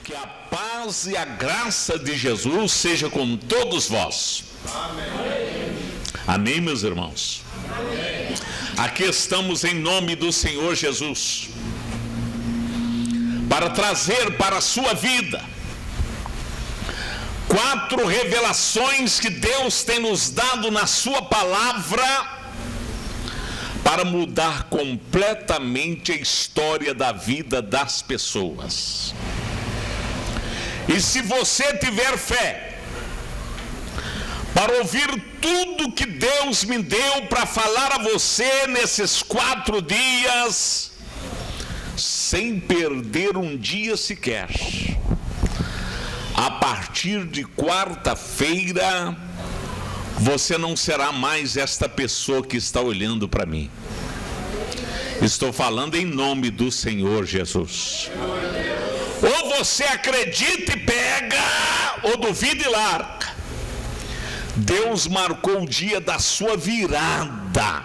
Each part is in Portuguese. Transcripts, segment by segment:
Que a paz e a graça de Jesus seja com todos vós. Amém. Amém, meus irmãos? Amém. Aqui estamos em nome do Senhor Jesus, para trazer para a sua vida 4 revelações que Deus tem nos dado na sua palavra, para mudar completamente a história da vida das pessoas. E se você tiver fé para ouvir tudo que Deus me deu para falar a você nesses 4 dias, sem perder um dia sequer, a partir de quarta-feira, você não será mais esta pessoa que está olhando para mim. Estou falando em nome do Senhor Jesus. Ou você acredita e pega, ou duvida e larga. Deus marcou o dia da sua virada.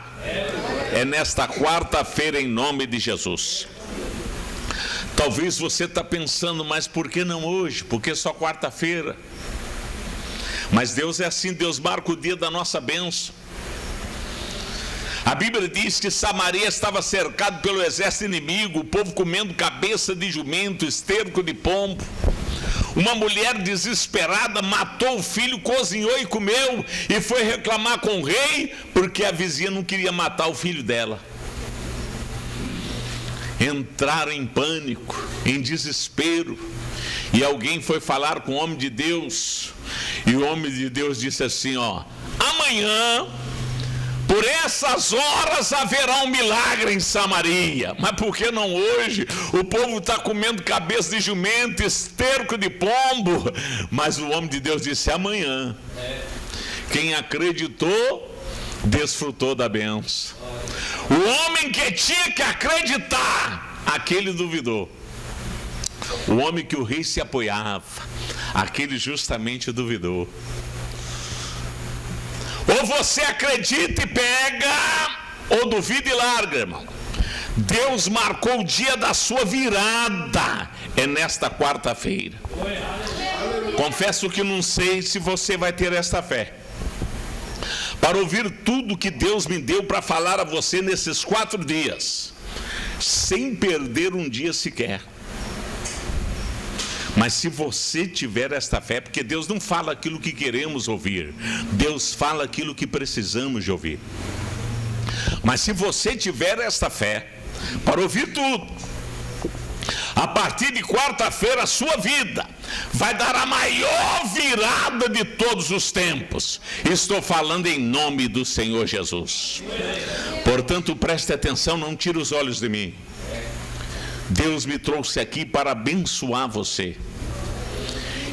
É nesta quarta-feira, em nome de Jesus. Talvez você está pensando, mas por que não hoje? Por que só quarta-feira? Mas Deus é assim, Deus marca o dia da nossa bênção. A Bíblia diz que Samaria estava cercado pelo exército inimigo, o povo comendo cabeça de jumento, esterco de pombo. Uma mulher desesperada matou o filho, cozinhou e comeu, e foi reclamar com o rei, porque a vizinha não queria matar o filho dela. Entraram em pânico, em desespero, e alguém foi falar com o homem de Deus, e o homem de Deus disse assim: amanhã, por essas horas, haverá um milagre em Samaria. Mas por que não hoje? O povo está comendo cabeça de jumento, esterco de pombo. Mas o homem de Deus disse: amanhã. Quem acreditou, desfrutou da bênção. O homem que tinha que acreditar, aquele duvidou. O homem que o rei se apoiava, aquele justamente duvidou. Ou você acredita e pega, ou duvida e larga, irmão. Deus marcou o dia da sua virada. É nesta quarta-feira. Confesso que não sei se você vai ter esta fé para ouvir tudo que Deus me deu para falar a você nesses 4 dias, sem perder um dia sequer. Mas se você tiver esta fé, porque Deus não fala aquilo que queremos ouvir, Deus fala aquilo que precisamos de ouvir. Mas se você tiver esta fé para ouvir tudo, a partir de quarta-feira a sua vida vai dar a maior virada de todos os tempos. Estou falando em nome do Senhor Jesus. Portanto, preste atenção, não tire os olhos de mim. Deus me trouxe aqui para abençoar você.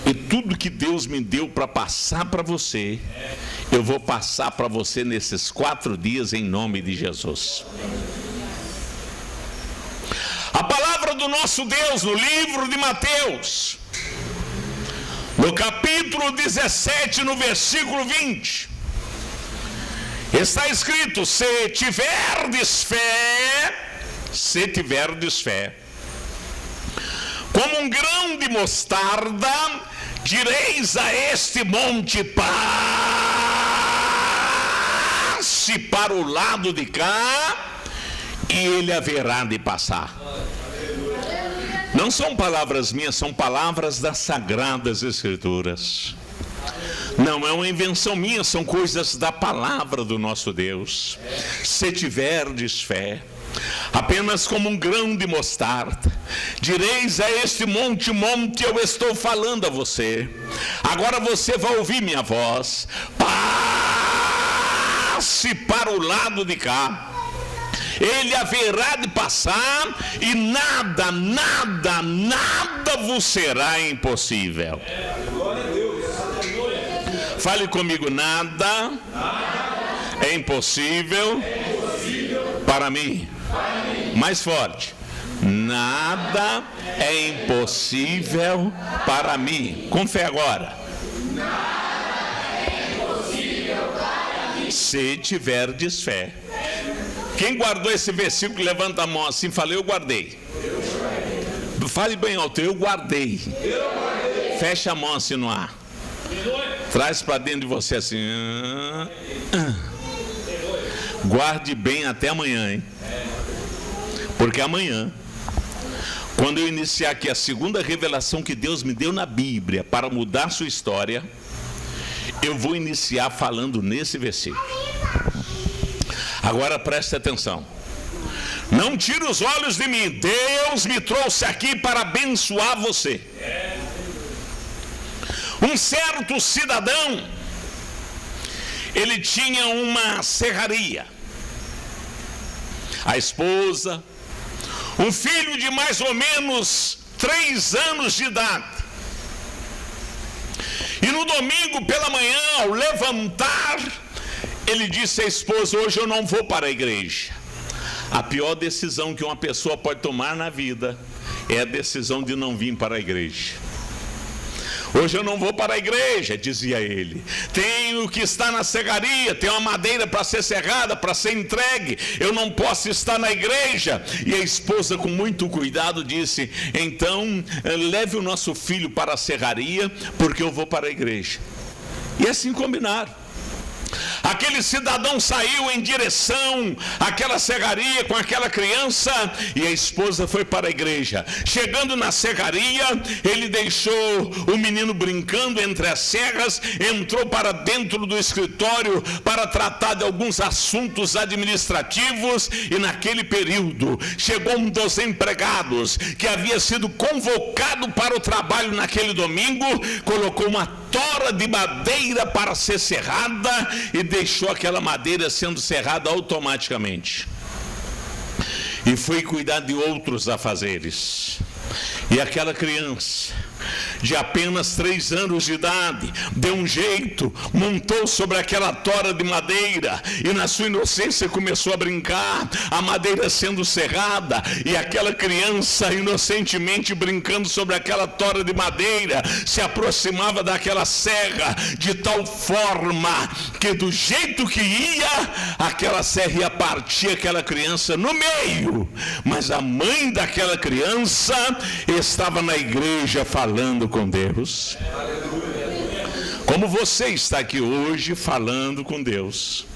E tudo que Deus me deu para passar para você, eu vou passar para você nesses 4 dias em nome de Jesus. A palavra do nosso Deus no livro de Mateus, no capítulo 17, no versículo 20, está escrito: se tiverdes fé, como um grão de mostarda, direis a este monte: passe para o lado de cá, e ele haverá de passar. Não são palavras minhas, são palavras das Sagradas Escrituras. Não é uma invenção minha, são coisas da palavra do nosso Deus. Se tiverdes fé, apenas como um grão de mostarda, direis a este monte: eu estou falando a você. Agora você vai ouvir minha voz: passe para o lado de cá, ele haverá de passar, e nada vos será impossível. Fale comigo: nada é impossível para mim. Mais forte: nada é impossível para mim. Com fé agora: nada é impossível para mim, se tiverdes fé. Quem guardou esse versículo, levanta a mão assim e fala: eu guardei. Fale bem alto, eu guardei. Fecha a mão assim no ar. Traz para dentro de você assim. Guarde bem até amanhã, hein? Porque amanhã, quando eu iniciar aqui a segunda revelação que Deus me deu na Bíblia para mudar sua história, eu vou iniciar falando nesse versículo. Agora preste atenção. Não tire os olhos de mim. Deus me trouxe aqui para abençoar você. Um certo cidadão, ele tinha uma serraria. A esposa, um filho de mais ou menos 3 anos de idade. E no domingo pela manhã, ao levantar, ele disse à esposa: hoje eu não vou para a igreja. A pior decisão que uma pessoa pode tomar na vida é a decisão de não vir para a igreja. Hoje eu não vou para a igreja, dizia ele. Tenho que estar na serraria, tem uma madeira para ser serrada, para ser entregue. Eu não posso estar na igreja. E a esposa, com muito cuidado, disse: então leve o nosso filho para a serraria, porque eu vou para a igreja. E assim combinaram. Aquele cidadão saiu em direção àquela serraria com aquela criança, e a esposa foi para a igreja. Chegando na serraria, ele deixou o menino brincando entre as serras, entrou para dentro do escritório para tratar de alguns assuntos administrativos, e naquele período chegou um dos empregados que havia sido convocado para o trabalho naquele domingo, colocou uma tora de madeira para ser serrada e deixou aquela madeira sendo serrada automaticamente. E foi cuidar de outros afazeres. E aquela criança, de apenas 3 anos de idade, deu um jeito, montou sobre aquela tora de madeira e na sua inocência começou a brincar, a madeira sendo serrada, e aquela criança inocentemente brincando sobre aquela tora de madeira se aproximava daquela serra de tal forma que do jeito que ia, aquela serra ia partir aquela criança no meio. Mas a mãe daquela criança estava na igreja falando com Deus. Como você está aqui hoje falando com Deus.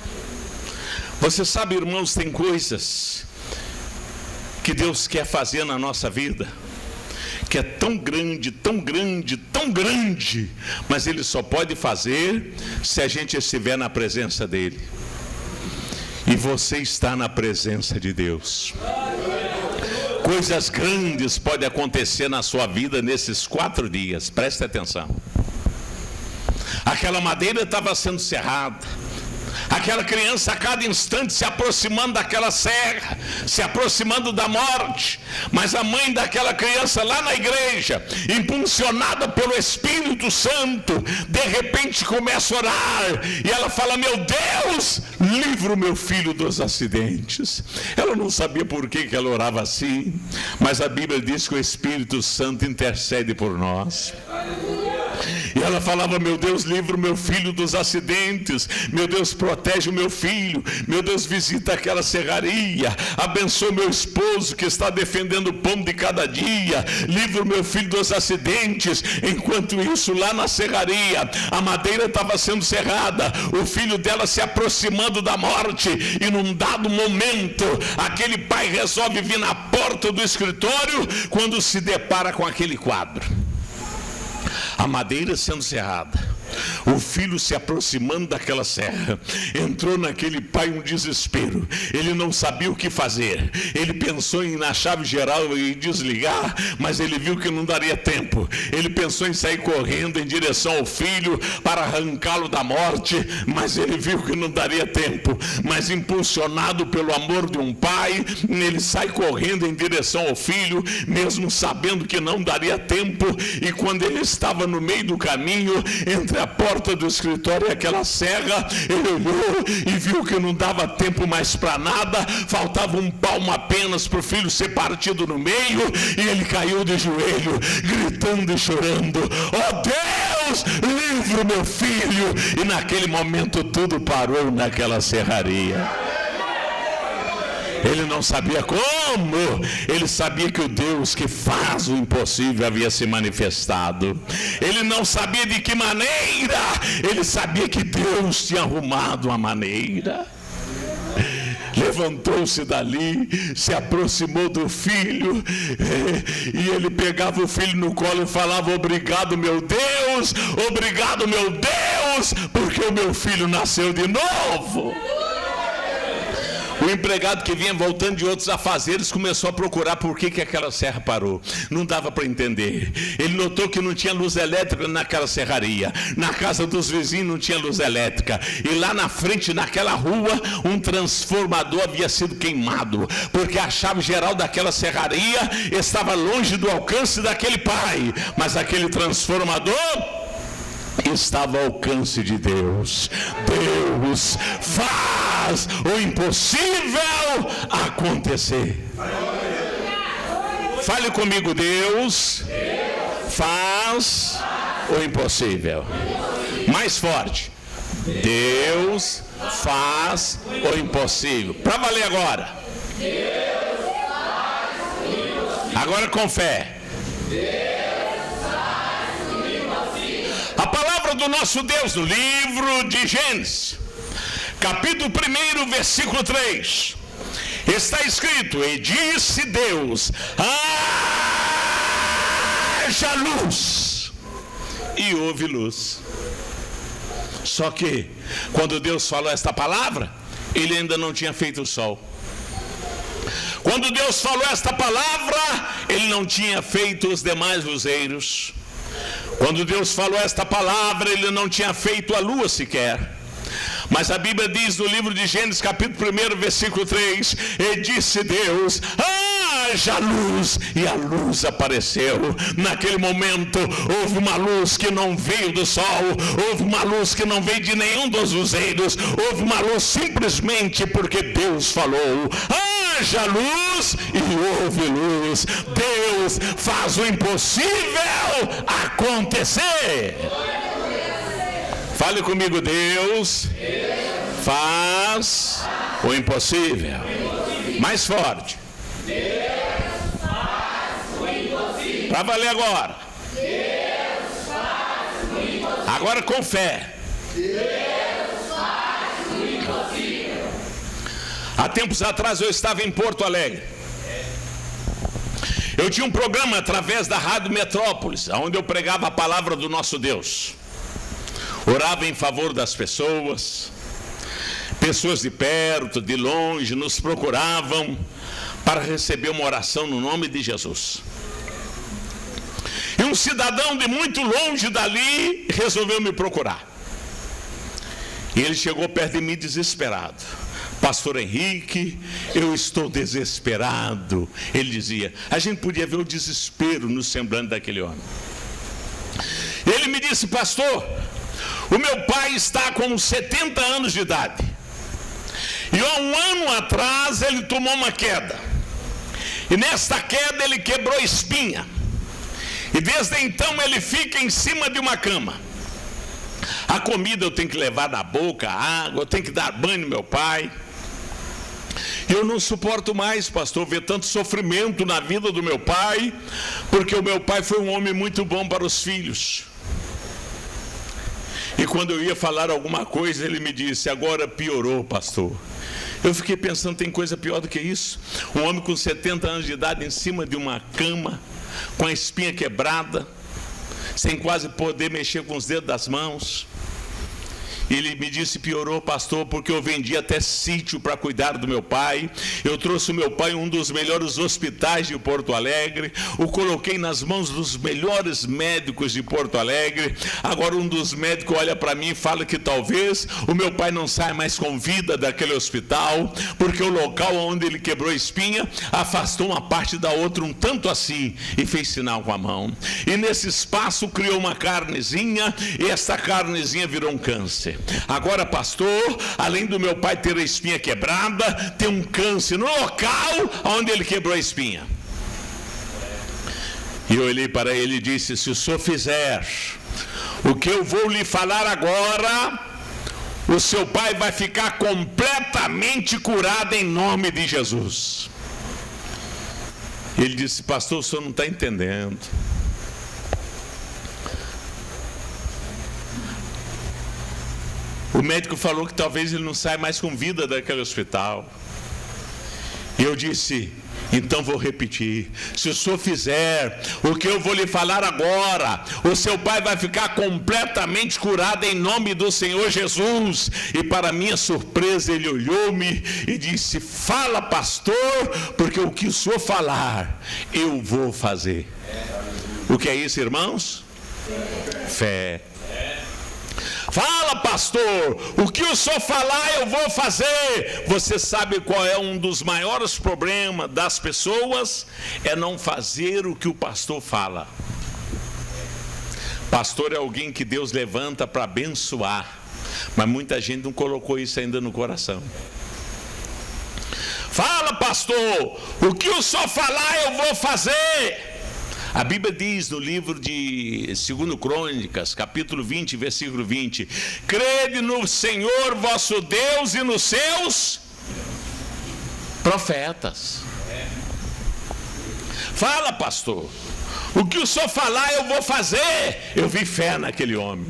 Você sabe, irmãos, tem coisas que Deus quer fazer na nossa vida que é tão grande, tão grande, tão grande, mas Ele só pode fazer se a gente estiver na presença dEle. E você está na presença de Deus. Coisas grandes podem acontecer na sua vida nesses 4 dias, preste atenção. Aquela madeira estava sendo serrada, aquela criança a cada instante se aproximando daquela serra, se aproximando da morte, mas a mãe daquela criança lá na igreja, impulsionada pelo Espírito Santo, de repente começa a orar, e ela fala: meu Deus, livra o meu filho dos acidentes. Ela não sabia por que ela orava assim, mas a Bíblia diz que o Espírito Santo intercede por nós. E ela falava: meu Deus, livra o meu filho dos acidentes, meu Deus, protege o meu filho, meu Deus, visita aquela serraria, abençoa meu esposo que está defendendo o pão de cada dia, livra o meu filho dos acidentes. Enquanto isso, lá na serraria, a madeira estava sendo serrada, o filho dela se aproximando da morte, e num dado momento, aquele pai resolve vir na porta do escritório, quando se depara com aquele quadro. A madeira sendo serrada, o filho se aproximando daquela serra. Entrou naquele pai um desespero. Ele não sabia o que fazer. Ele pensou em ir na chave geral e desligar, mas ele viu que não daria tempo. Ele pensou em sair correndo em direção ao filho para arrancá-lo da morte, mas ele viu que não daria tempo. Mas impulsionado pelo amor de um pai, ele sai correndo em direção ao filho, mesmo sabendo que não daria tempo. E quando ele estava no meio do caminho, entre a porta do escritório e aquela serra, ele olhou e viu que não dava tempo mais para nada, faltava um palmo apenas para o filho ser partido no meio, e ele caiu de joelho, gritando e chorando: ó Deus, livra o meu filho. E naquele momento tudo parou naquela serraria. Ele não sabia como, ele sabia que o Deus que faz o impossível havia se manifestado. Ele não sabia de que maneira, ele sabia que Deus tinha arrumado uma maneira. Levantou-se dali, se aproximou do filho, e ele pegava o filho no colo e falava: obrigado, meu Deus, porque o meu filho nasceu de novo. O empregado que vinha voltando de outros afazeres começou a procurar por que aquela serra parou. Não dava para entender. Ele notou que não tinha luz elétrica naquela serraria. Na casa dos vizinhos não tinha luz elétrica. E lá na frente, naquela rua, um transformador havia sido queimado. Porque a chave geral daquela serraria estava longe do alcance daquele pai. Mas aquele transformador estava ao alcance de Deus. Deus faz o impossível acontecer. Fale comigo: Deus faz o impossível. Mais forte: Deus faz o impossível. Para valer agora. Agora com fé. A palavra do nosso Deus no livro de Gênesis, capítulo 1, versículo 3, está escrito: e disse Deus, haja luz, e houve luz. Só que quando Deus falou esta palavra, ele ainda não tinha feito o sol. Quando Deus falou esta palavra, ele não tinha feito os demais luzeiros. Quando Deus falou esta palavra, ele não tinha feito a lua sequer. Mas a Bíblia diz no livro de Gênesis, capítulo 1, versículo 3, e disse Deus, haja luz, e a luz apareceu. Naquele momento houve uma luz que não veio do sol, houve uma luz que não veio de nenhum dos luzeiros, houve uma luz simplesmente porque Deus falou. Haja luz, e houve luz. Deus faz o impossível acontecer. Fale comigo: Deus faz o impossível. Mais forte. Para valer agora. Agora com fé. Há tempos atrás eu estava em Porto Alegre. Eu tinha um programa através da Rádio Metrópolis, onde eu pregava a palavra do nosso Deus. Orava em favor das pessoas. Pessoas de perto, de longe, nos procuravam para receber uma oração no nome de Jesus. E um cidadão de muito longe dali resolveu me procurar. E ele chegou perto de mim desesperado. Pastor Henrique, eu estou desesperado. Ele dizia, a gente podia ver o desespero no semblante daquele homem. Ele me disse, pastor, o meu pai está com 70 anos de idade. E há um ano atrás ele tomou uma queda. E nesta queda ele quebrou a espinha. E desde então ele fica em cima de uma cama. A comida eu tenho que levar na boca, a água, eu tenho que dar banho no meu pai. Eu não suporto mais, pastor, ver tanto sofrimento na vida do meu pai, porque o meu pai foi um homem muito bom para os filhos. E quando eu ia falar alguma coisa, ele me disse, agora piorou, pastor. Eu fiquei pensando, tem coisa pior do que isso? Um homem com 70 anos de idade em cima de uma cama, com a espinha quebrada, sem quase poder mexer com os dedos das mãos. Ele me disse, piorou, pastor, porque eu vendi até sítio para cuidar do meu pai. Eu trouxe o meu pai em um dos melhores hospitais de Porto Alegre. O coloquei nas mãos dos melhores médicos de Porto Alegre. Agora um dos médicos olha para mim e fala que talvez o meu pai não saia mais com vida daquele hospital, porque o local onde ele quebrou a espinha afastou uma parte da outra um tanto assim, e fez sinal com a mão. E nesse espaço criou uma carnezinha, e essa carnezinha virou um câncer. Agora, pastor, além do meu pai ter a espinha quebrada, tem um câncer no local onde ele quebrou a espinha. E eu olhei para ele e disse, se o senhor fizer o que eu vou lhe falar agora, o seu pai vai ficar completamente curado em nome de Jesus. Ele disse: pastor, o senhor não está entendendo. O médico falou que talvez ele não saia mais com vida daquele hospital. E eu disse: então vou repetir, se o senhor fizer o que eu vou lhe falar agora, o seu pai vai ficar completamente curado em nome do Senhor Jesus. E para minha surpresa, ele olhou-me e disse: fala, pastor, porque o que o senhor falar, eu vou fazer. O que é isso, irmãos? Fé. Fala, pastor, o que o senhor falar eu vou fazer. Você sabe qual é um dos maiores problemas das pessoas? É não fazer o que o pastor fala. Pastor é alguém que Deus levanta para abençoar, mas muita gente não colocou isso ainda no coração. Fala, pastor, o que o senhor falar eu vou fazer. A Bíblia diz no livro de 2 Crônicas, capítulo 20, versículo 20: crede no Senhor vosso Deus e nos seus profetas. Fala, pastor, o que o senhor falar eu vou fazer. Eu vi fé naquele homem.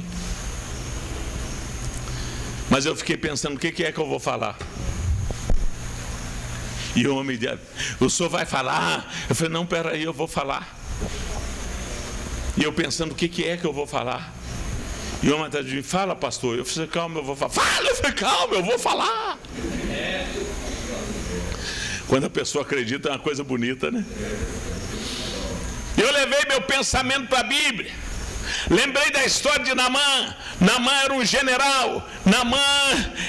Mas eu fiquei pensando: o que é que eu vou falar? E o homem disse: o senhor vai falar? Eu falei: não, peraí, eu vou falar. E eu pensando: o que é que eu vou falar? E o homem está dizendo: fala, pastor. Eu falei: calma, eu vou falar. Fala! Eu falei: calma, eu vou falar. Quando a pessoa acredita é uma coisa bonita, né? Eu levei meu pensamento para a Bíblia. Lembrei da história de Naamã. Naamã era um general. Naamã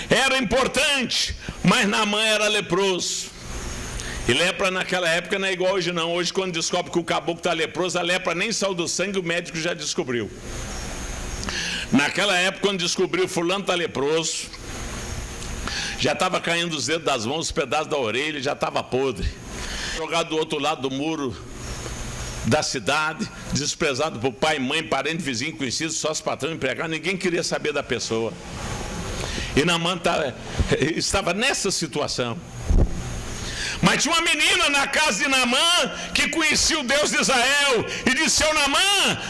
era importante, mas Naamã era leproso. E lepra naquela época não é igual hoje não. Hoje, quando descobre que o caboclo está leproso, a lepra nem saiu do sangue, o médico já descobriu. Naquela época, quando descobriu fulano está leproso, já estava caindo os dedos das mãos, os pedaços da orelha, já estava podre. Jogado do outro lado do muro da cidade, desprezado por pai, mãe, parente, vizinho, conhecido, sócio, patrão, empregado, ninguém queria saber da pessoa. E Naamã estava nessa situação. Mas tinha uma menina na casa de Naamã que conhecia o Deus de Israel e disse: seu Naamã,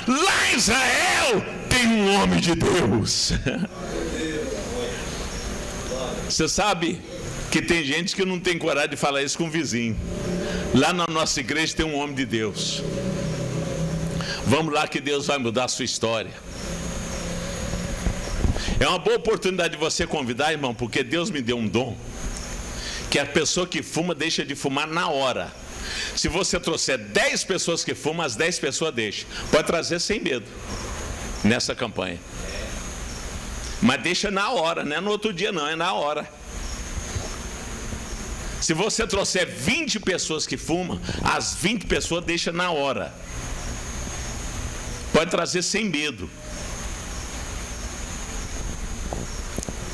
lá em Israel tem um homem de Deus. Você sabe que tem gente que não tem coragem de falar isso com o vizinho. Lá na nossa igreja tem um homem de Deus. Vamos lá que Deus vai mudar a sua história. É uma boa oportunidade de você convidar, irmão, porque Deus me deu um dom que a pessoa que fuma deixa de fumar na hora. Se você trouxer 10 pessoas que fumam, as 10 pessoas deixam. Pode trazer sem medo nessa campanha. Mas deixa na hora, não é no outro dia não, é na hora. Se você trouxer 20 pessoas que fumam, as 20 pessoas deixa na hora. Pode trazer sem medo.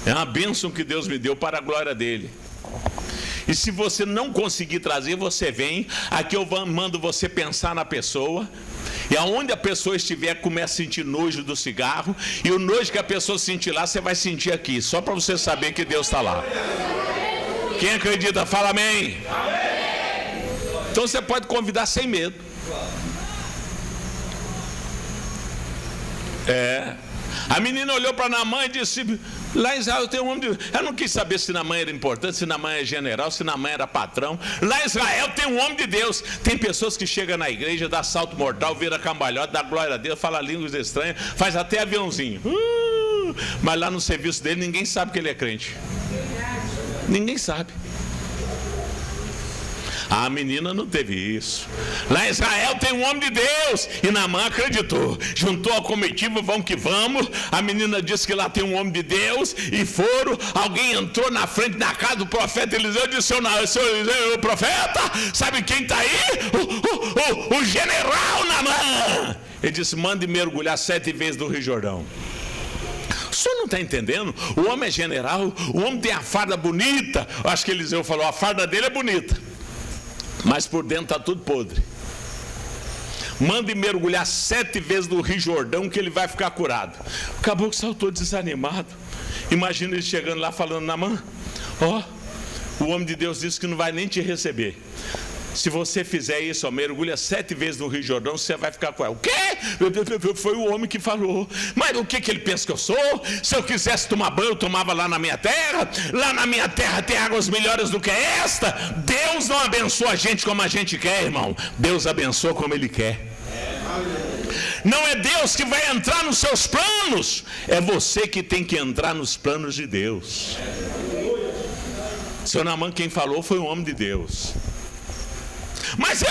É uma bênção que Deus me deu para a glória dele. E se você não conseguir trazer, você vem. Aqui eu mando você pensar na pessoa. E aonde a pessoa estiver, começa a sentir nojo do cigarro. E o nojo que a pessoa sentir lá, você vai sentir aqui. Só para você saber que Deus está lá. Quem acredita, fala amém. Então você pode convidar sem medo. A menina olhou para Naamã e disse: lá em Israel tem um homem de Deus. Ela não quis saber se Naamã era importante, se Naamã é general, se Naamã era patrão. Lá em Israel tem um homem de Deus. Tem pessoas que chegam na igreja, dá salto mortal, vira cambalhota, dá glória a Deus, fala línguas estranhas, faz até aviãozinho. Mas lá no serviço dele ninguém sabe que ele é crente. Ninguém sabe. A menina não teve isso. Lá em Israel tem um homem de Deus. E Naamã acreditou. Juntou a comitiva, vamos que vamos. A menina disse que lá tem um homem de Deus. E foram. Alguém entrou na frente da casa do profeta Eliseu e disse: seu Eliseu, o profeta, sabe quem está aí? O general Naamã. Ele disse: mande mergulhar 7 vezes no Rio Jordão. O senhor não está entendendo? O homem é general. O homem tem a farda bonita. Acho que Eliseu falou: a farda dele é bonita, mas por dentro está tudo podre. Mande mergulhar 7 vezes no Rio Jordão que ele vai ficar curado. O caboclo saltou desanimado. Imagina ele chegando lá falando: Naamã, ó, o homem de Deus disse que não vai nem te receber. Se você fizer isso, ó, mergulha 7 vezes no Rio Jordão, você vai ficar com ela. O quê? Foi o homem que falou. Mas o que ele pensa que eu sou? Se eu quisesse tomar banho, eu tomava lá na minha terra. Lá na minha terra tem águas melhores do que esta. Deus não abençoa a gente como a gente quer, irmão. Deus abençoa como Ele quer. Não é Deus que vai entrar nos seus planos, é você que tem que entrar nos planos de Deus. Seu Naamã, quem falou foi um homem de Deus. Mas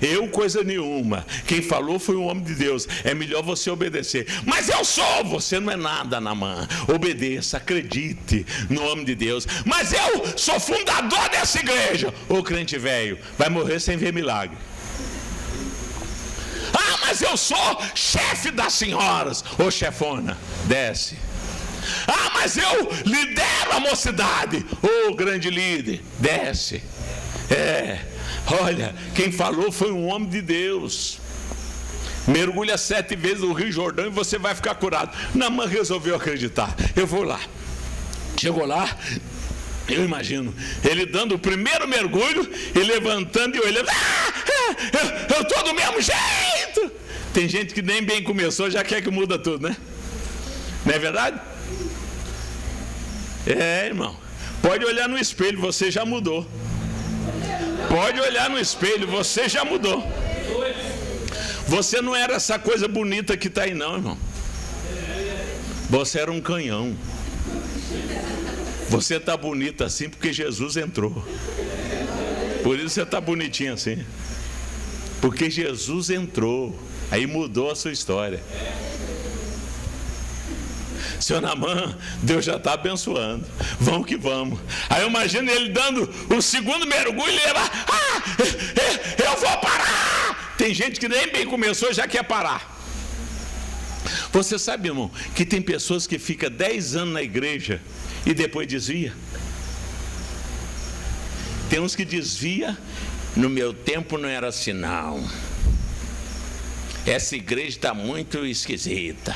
eu coisa nenhuma. Quem falou foi um homem de Deus. É melhor você obedecer. Mas eu sou. Você não é nada, Naamã. Obedeça, acredite no homem de Deus. Mas eu sou fundador dessa igreja. Ô crente velho, vai morrer sem ver milagre. Ah, mas eu sou chefe das senhoras. Ô chefona, desce. Ah, mas eu lidero a mocidade. Ô grande líder, desce. Olha, quem falou foi um homem de Deus. Mergulha 7 vezes no Rio Jordão e você vai ficar curado. Naamã resolveu acreditar. Eu vou lá. Chegou lá, eu imagino ele dando o primeiro mergulho e levantando e olhando. Eu estou do mesmo jeito. Tem gente que nem bem começou, já quer que muda tudo, né? Não é verdade? Irmão. Pode olhar no espelho, você já mudou. Pode olhar no espelho, você já mudou. Você não era essa coisa bonita que está aí não, irmão. Você era um canhão. Você está bonita assim porque Jesus entrou. Por isso você está bonitinho assim. Porque Jesus entrou. Aí mudou a sua história. Seu Naamã, Deus já está abençoando. Vamos que vamos. Aí eu imagino ele dando o segundo mergulho e ele vai: eu vou parar. Tem gente que nem bem começou já quer parar. Você sabe, irmão, que tem pessoas que ficam 10 anos na igreja e depois desvia? Tem uns que desvia. No meu tempo não era assim não. Essa igreja está muito esquisita.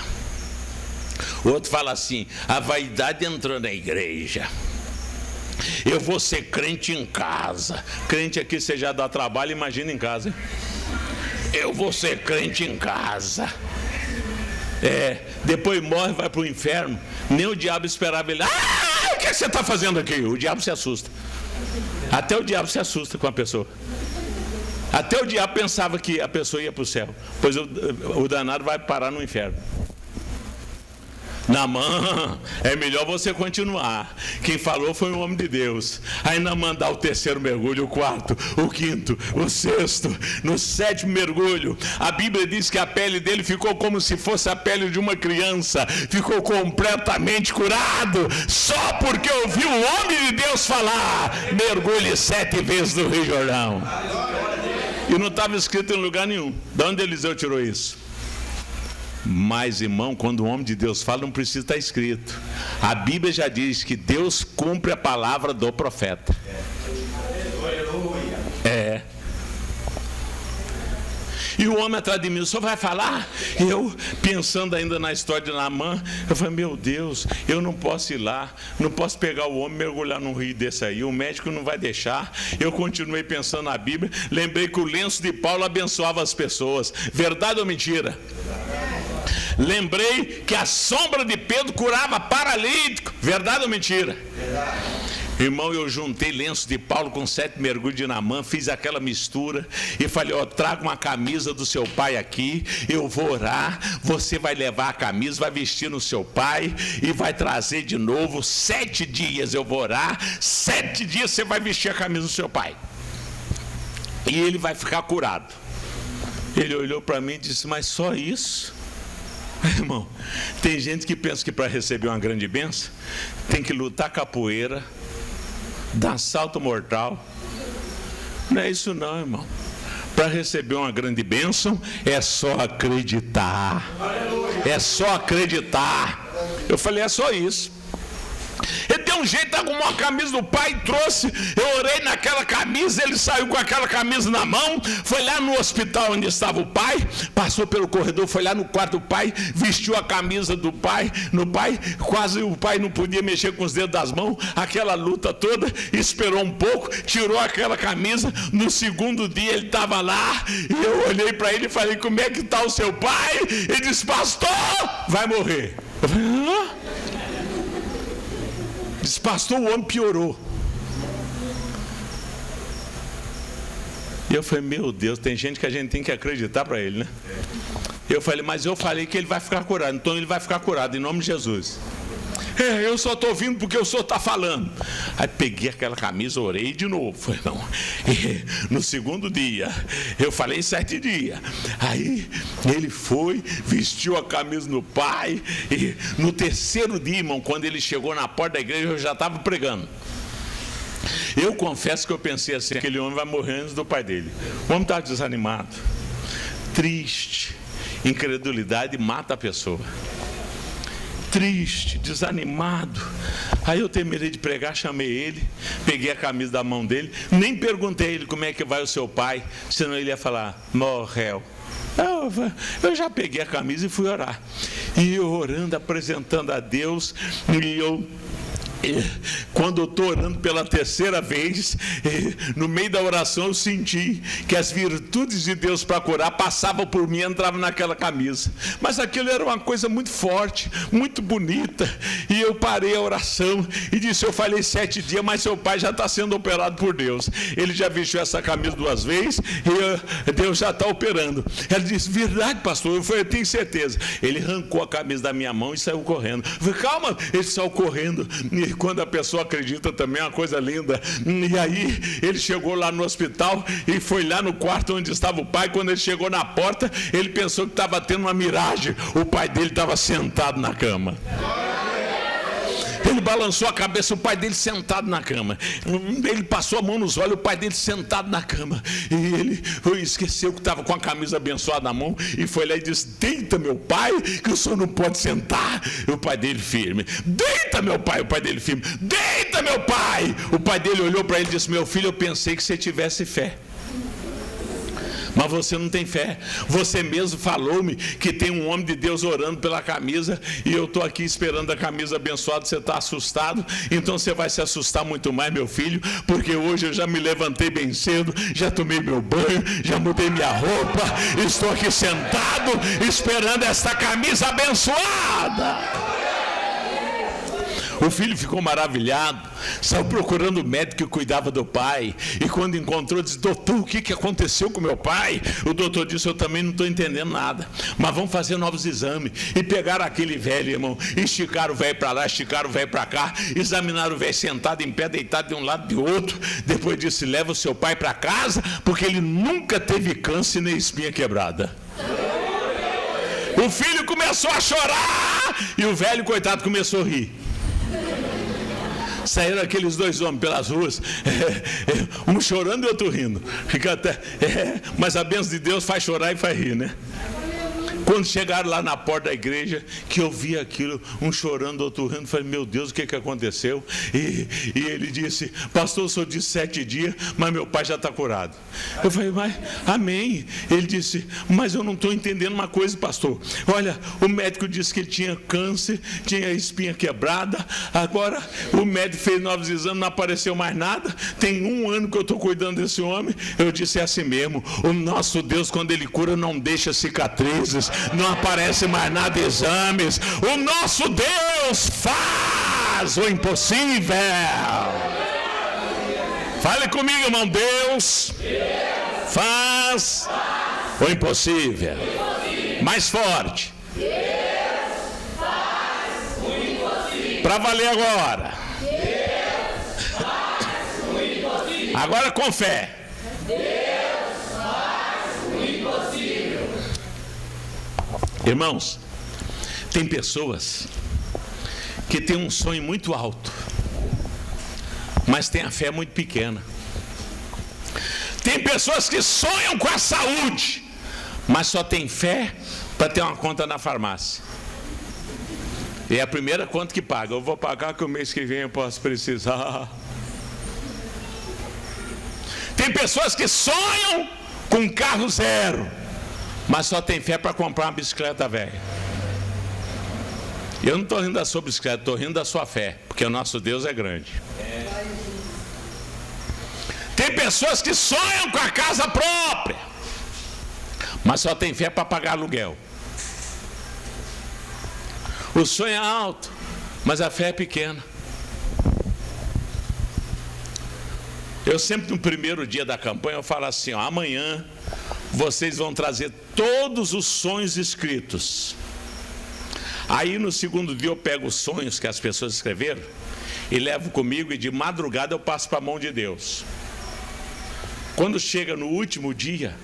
O outro fala assim: a vaidade entrou na igreja. Eu vou ser crente em casa. Crente aqui você já dá trabalho, imagina em casa, hein? Eu vou ser crente em casa. Depois morre, vai para o inferno. Nem o diabo esperava ele. O que você está fazendo aqui? O diabo se assusta. Até o diabo se assusta com a pessoa. Até o diabo pensava que a pessoa ia para o céu, pois o danado vai parar no inferno. Naamã, é melhor você continuar. Quem falou foi um homem de Deus. Aí Naamã dá o 3º mergulho, o 4º, o 5º, o 6º. No 7º mergulho, a Bíblia diz que a pele dele ficou como se fosse a pele de uma criança. Ficou completamente curado, só porque ouviu o homem de Deus falar: mergulhe 7 vezes no Rio Jordão. E não estava escrito em lugar nenhum. De onde Eliseu tirou isso? Mas, irmão, quando o homem de Deus fala, não precisa estar escrito. A Bíblia já diz que Deus cumpre a palavra do profeta. E o homem atrás de mim: o senhor vai falar? Eu, pensando ainda na história de Naamã, eu falei: meu Deus, eu não posso ir lá, não posso pegar o homem e mergulhar num rio desse aí, o médico não vai deixar. Eu continuei pensando na Bíblia, lembrei que o lenço de Paulo abençoava as pessoas. Verdade ou mentira? Lembrei que a sombra de Pedro curava paralítico. Verdade ou mentira? Verdade. Irmão, eu juntei lenço de Paulo com 7 mergulhos de Naamã, fiz aquela mistura e falei: traga uma camisa do seu pai aqui, eu vou orar, você vai levar a camisa, vai vestir no seu pai e vai trazer de novo. 7 dias eu vou orar, 7 dias você vai vestir a camisa do seu pai e ele vai ficar curado. Ele olhou para mim e disse: mas só isso? Irmão, tem gente que pensa que para receber uma grande bênção tem que lutar capoeira, dar salto mortal. Não é isso não, irmão. Para receber uma grande bênção é só acreditar. É só acreditar. Eu falei: é só isso. Ele deu um jeito, arrumou a camisa do pai, trouxe. Eu orei naquela camisa, ele saiu com aquela camisa na mão, foi lá no hospital onde estava o pai, passou pelo corredor, foi lá no quarto do pai, vestiu a camisa do pai, quase o pai não podia mexer com os dedos das mãos, aquela luta toda, esperou um pouco, tirou aquela camisa. No segundo dia ele estava lá, e eu olhei para ele e falei: como é que está o seu pai? Ele disse: pastor, vai morrer. Eu falei: hã? Diz: pastor, o homem piorou. E eu falei: meu Deus, tem gente que a gente tem que acreditar para ele, né? Eu falei: mas eu falei que ele vai ficar curado, então ele vai ficar curado, em nome de Jesus. Eu só estou vindo porque o senhor está falando. Aí peguei aquela camisa, orei de novo. Falei: não. E no segundo dia, eu falei 7 dias. Aí ele foi, vestiu a camisa no pai. E no terceiro dia, irmão, quando ele chegou na porta da igreja, eu já estava pregando. Eu confesso que eu pensei assim: aquele homem vai morrer antes do pai dele. O homem estava desanimado, triste. Incredulidade mata a pessoa. Triste, desanimado. Aí eu terminei de pregar, chamei ele, peguei a camisa da mão dele, nem perguntei a ele como é que vai o seu pai, senão ele ia falar: morreu. Eu já peguei a camisa e fui orar. E eu orando, apresentando a Deus, quando eu estou orando pela terceira vez, no meio da oração eu senti que as virtudes de Deus para curar passavam por mim e entravam naquela camisa. Mas aquilo era uma coisa muito forte, muito bonita. E eu parei a oração e disse: eu falei 7 dias, mas seu pai já está sendo operado por Deus. Ele já vestiu essa camisa 2 vezes e Deus já está operando. Ela disse: verdade, pastor? Eu falei: eu tenho certeza. Ele arrancou a camisa da minha mão e saiu correndo. Eu falei: calma. Ele saiu correndo. E quando a pessoa acredita também é uma coisa linda. E aí ele chegou lá no hospital e foi lá no quarto onde estava o pai. Quando ele chegou na porta, ele pensou que estava tendo uma miragem. O pai dele estava sentado na cama. Ele balançou a cabeça, o pai dele sentado na cama. Ele passou a mão nos olhos, o pai dele sentado na cama. E ele esqueceu que estava com a camisa abençoada na mão e foi lá e disse: deita, meu pai, que o senhor não pode sentar. E o pai dele firme: deita, meu pai. O pai dele firme: deita, meu pai. O pai dele olhou para ele e disse: meu filho, eu pensei que você tivesse fé, mas você não tem fé. Você mesmo falou-me que tem um homem de Deus orando pela camisa, e eu estou aqui esperando a camisa abençoada. Você está assustado? Então você vai se assustar muito mais, meu filho, porque hoje eu já me levantei bem cedo, já tomei meu banho, já mudei minha roupa, estou aqui sentado esperando esta camisa abençoada. O filho ficou maravilhado, saiu procurando o médico que cuidava do pai, e quando encontrou, disse: doutor, o que aconteceu com meu pai? O doutor disse: eu também não estou entendendo nada, mas vamos fazer novos exames. E pegaram aquele velho, irmão, esticaram o velho para lá, esticaram o velho para cá, examinaram o velho sentado em pé, deitado de um lado e de outro. Depois disse: leva o seu pai para casa, porque ele nunca teve câncer nem espinha quebrada. O filho começou a chorar, e o velho, coitado, começou a rir. Saíram aqueles 2 homens pelas ruas, um chorando e outro rindo. Fica até, mas a bênção de Deus faz chorar e faz rir, né? Quando chegaram lá na porta da igreja, que eu vi aquilo, um chorando, outro rindo, falei: meu Deus, o que aconteceu? E ele disse: pastor, eu sou de 7 dias, mas meu pai já está curado. Eu falei: mas amém. Ele disse: mas eu não estou entendendo uma coisa, pastor. Olha, o médico disse que ele tinha câncer, tinha a espinha quebrada, agora o médico fez novos exames, não apareceu mais nada, tem 1 ano que eu estou cuidando desse homem. Eu disse: é assim mesmo, o nosso Deus, quando ele cura, não deixa cicatrizes, não aparece mais nada de exames. O nosso Deus faz o impossível. Fale comigo, irmão. Deus faz o impossível. Mais forte. Para valer agora. Agora com fé. Irmãos, tem pessoas que têm um sonho muito alto, mas têm a fé muito pequena. Tem pessoas que sonham com a saúde, mas só tem fé para ter uma conta na farmácia. E é a primeira conta que paga. Eu vou pagar que o mês que vem eu posso precisar. Tem pessoas que sonham com carro zero, mas só tem fé para comprar uma bicicleta velha. Eu não estou rindo da sua bicicleta, estou rindo da sua fé, porque o nosso Deus é grande. Tem pessoas que sonham com a casa própria, mas só tem fé para pagar aluguel. O sonho é alto, mas a fé é pequena. Eu sempre no primeiro dia da campanha eu falo assim, ó, amanhã vocês vão trazer todos os sonhos escritos. Aí no segundo dia eu pego os sonhos que as pessoas escreveram e levo comigo, e de madrugada eu passo para a mão de Deus. Quando chega no último dia,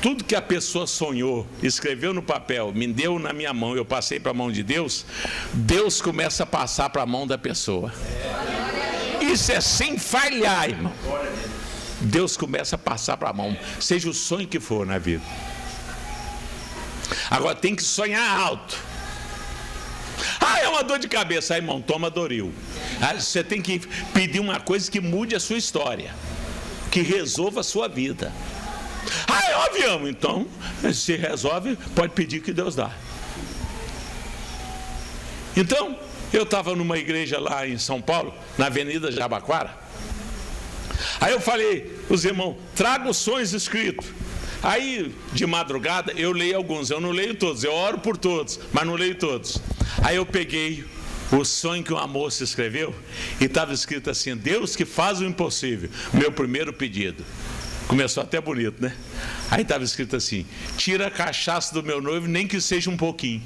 tudo que a pessoa sonhou, escreveu no papel, me deu na minha mão, eu passei para a mão de Deus, Deus começa a passar para a mão da pessoa. Isso é sem falhar, irmão. Deus começa a passar para a mão, seja o sonho que for na vida. Agora tem que sonhar alto. Ah, é uma dor de cabeça, irmão, toma Doril. Você tem que pedir uma coisa que mude a sua história, que resolva a sua vida. Ah, é um avião, então, se resolve, pode pedir que Deus dá. Então, eu estava numa igreja lá em São Paulo, na Avenida Jabaquara. Aí eu falei, os irmãos, traga os sonhos escritos. Aí, de madrugada, eu leio alguns, eu não leio todos, eu oro por todos, mas não leio todos. Aí eu peguei o sonho que uma moça escreveu, e estava escrito assim, Deus que faz o impossível, meu primeiro pedido. Começou até bonito, né? Aí estava escrito assim, tira a cachaça do meu noivo, nem que seja um pouquinho.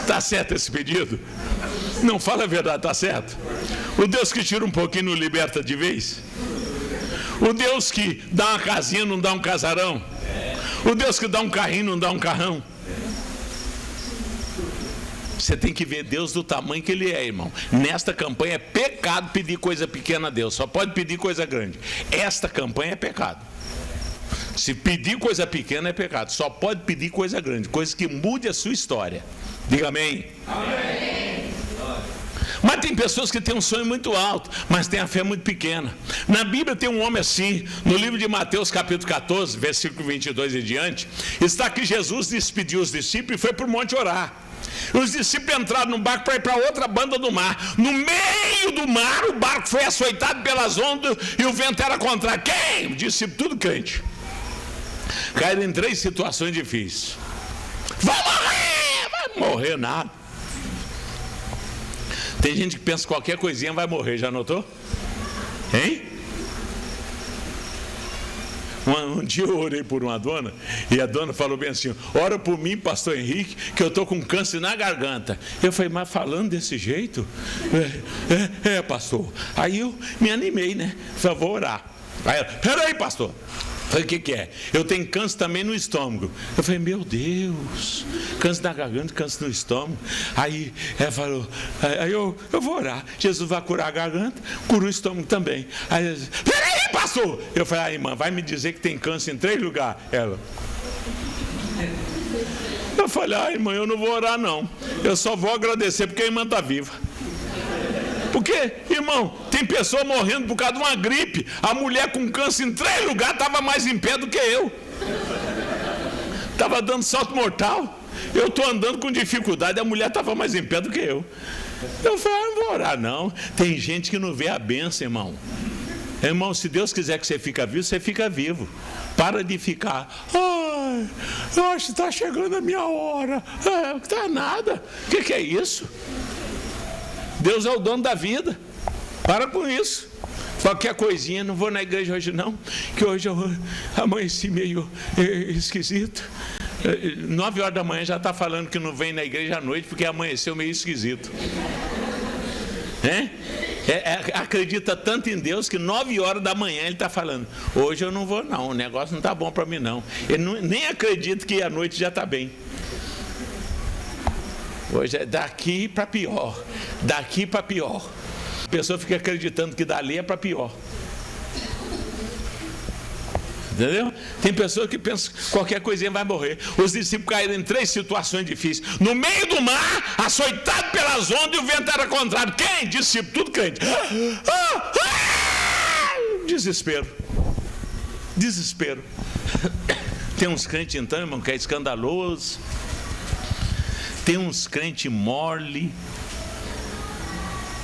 Está certo esse pedido? Não, fala a verdade, está certo? O Deus que tira um pouquinho não liberta de vez? O Deus que dá uma casinha não dá um casarão? O Deus que dá um carrinho não dá um carrão? Você tem que ver Deus do tamanho que Ele é, irmão. Nesta campanha é pecado pedir coisa pequena a Deus, só pode pedir coisa grande. Esta campanha é pecado. Se pedir coisa pequena é pecado, só pode pedir coisa grande, coisa que mude a sua história. Diga amém. Amém. Mas tem pessoas que têm um sonho muito alto, mas têm a fé muito pequena. Na Bíblia tem um homem assim, no livro de Mateus capítulo 14, versículo 22 e diante, está que Jesus despediu os discípulos e foi para o monte orar. Os discípulos entraram no barco para ir para outra banda do mar. No meio do mar, o barco foi açoitado pelas ondas e o vento era contrário. Quem? Os discípulos, tudo crente. Caíram em 3 situações difíceis. Vai morrer! Vai morrer nada. Tem gente que pensa que qualquer coisinha vai morrer, já notou? Hein? Um dia eu orei por uma dona, e a dona falou bem assim, ora por mim, pastor Henrique, que eu estou com câncer na garganta. Eu falei, mas falando desse jeito? Pastor. Aí eu me animei, né? Falei, vou orar. Aí ela, peraí, pastor. Eu falei, o que é? Eu tenho câncer também no estômago. Eu falei, meu Deus, câncer na garganta, câncer no estômago. Aí ela falou, aí eu vou orar. Jesus vai curar a garganta, cura o estômago também. Aí ela disse, peraí, pastor. Eu falei, irmã, vai me dizer que tem câncer em 3 lugares. Ela. Eu falei, irmã, eu não vou orar não. Eu só vou agradecer porque a irmã está viva. Porque, irmão, tem pessoa morrendo por causa de uma gripe. A mulher com câncer em 3 lugares estava mais em pé do que eu. Estava dando salto mortal. Eu estou andando com dificuldade, a mulher estava mais em pé do que eu. Eu falei, não vou orar não. Tem gente que não vê a bênção, irmão. Irmão, se Deus quiser que você fique vivo, você fica vivo. Para de ficar, eu acho que está chegando a minha hora. Não está nada. O que é isso? Deus é o dono da vida. Para com isso. Qualquer coisinha, não vou na igreja hoje não, que hoje eu amanheci meio esquisito. 9 horas da manhã já está falando que não vem na igreja à noite porque amanheceu meio esquisito. Acredita tanto em Deus que 9 horas da manhã ele está falando, hoje eu não vou não, o negócio não está bom para mim não. Ele nem acredita que a noite já está bem. Hoje é daqui para pior, daqui para pior. A pessoa fica acreditando que dali é para pior. Entendeu? Tem pessoas que pensam que qualquer coisinha vai morrer. Os discípulos caíram em 3 situações difíceis. No meio do mar, açoitado pelas ondas, e o vento era contrário. Quem? Discípulo, tudo crente. Desespero. Desespero. Tem uns crentes então, irmão, que é escandaloso. Tem uns crentes mole,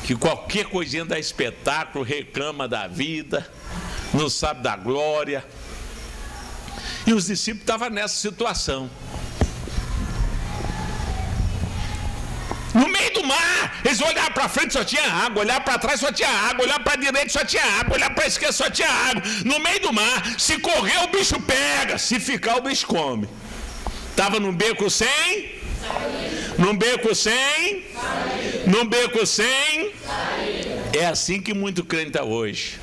que qualquer coisinha dá espetáculo, reclama da vida, não sabe da glória. E os discípulos estavam nessa situação. No meio do mar, eles olharam para frente, só tinha água, olharam para trás, só tinha água, olharam para a direita, só tinha água, olharam para a esquerda, só tinha água. No meio do mar, se correr o bicho pega, se ficar o bicho come. Estava num beco sem? Num beco sem? Num beco sem? É assim que muito crente está hoje.